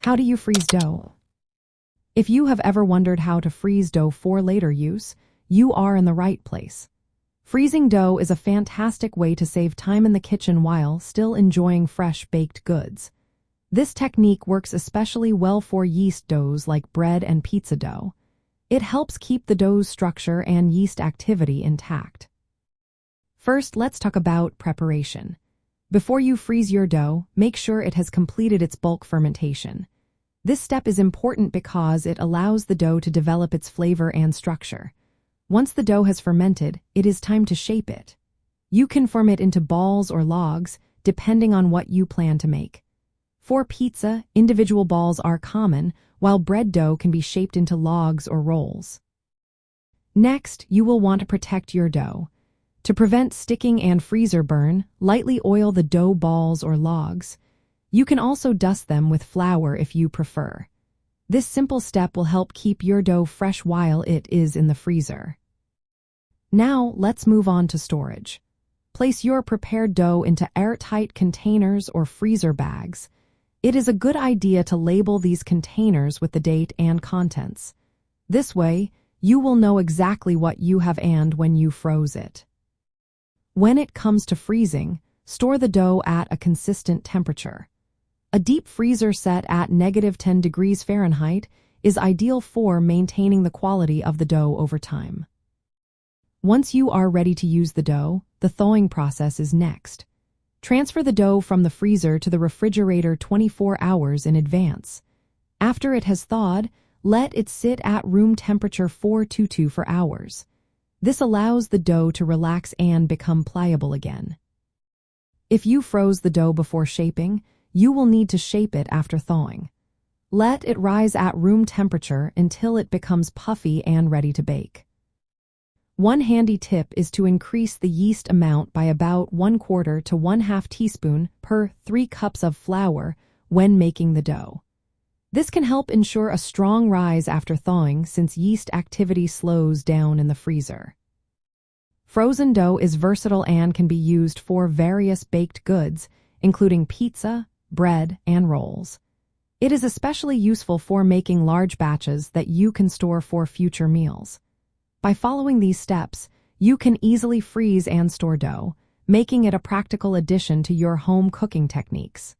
How do you freeze dough? If you have ever wondered how to freeze dough for later use, you are in the right place. Freezing dough is a fantastic way to save time in the kitchen while still enjoying fresh baked goods. This technique works especially well for yeast doughs like bread and pizza dough. It helps keep the dough's structure and yeast activity intact. First, let's talk about preparation. Before you freeze your dough, make sure it has completed its bulk fermentation. This step is important because it allows the dough to develop its flavor and structure. Once the dough has fermented, it is time to shape it. You can form it into balls or logs, depending on what you plan to make. For pizza, individual balls are common, while bread dough can be shaped into logs or rolls. Next, you will want to protect your dough. To prevent sticking and freezer burn, lightly oil the dough balls or logs. You can also dust them with flour if you prefer. This simple step will help keep your dough fresh while it is in the freezer. Now, let's move on to storage. Place your prepared dough into airtight containers or freezer bags. It is a good idea to label these containers with the date and contents. This way, you will know exactly what you have and when you froze it. When it comes to freezing, store the dough at a consistent temperature. A deep freezer set at -10 degrees Fahrenheit is ideal for maintaining the quality of the dough over time. Once you are ready to use the dough, the thawing process is next. Transfer the dough from the freezer to the refrigerator 24 hours in advance. After it has thawed, let it sit at room temperature 4 hours. This allows the dough to relax and become pliable again. If you froze the dough before shaping, you will need to shape it after thawing. Let it rise at room temperature until it becomes puffy and ready to bake. One handy tip is to increase the yeast amount by about 1/4 to 1/2 teaspoon per 3 cups of flour when making the dough. This can help ensure a strong rise after thawing since yeast activity slows down in the freezer. Frozen dough is versatile and can be used for various baked goods, including pizza, bread, and rolls. It is especially useful for making large batches that you can store for future meals. By following these steps, you can easily freeze and store dough, making it a practical addition to your home cooking techniques.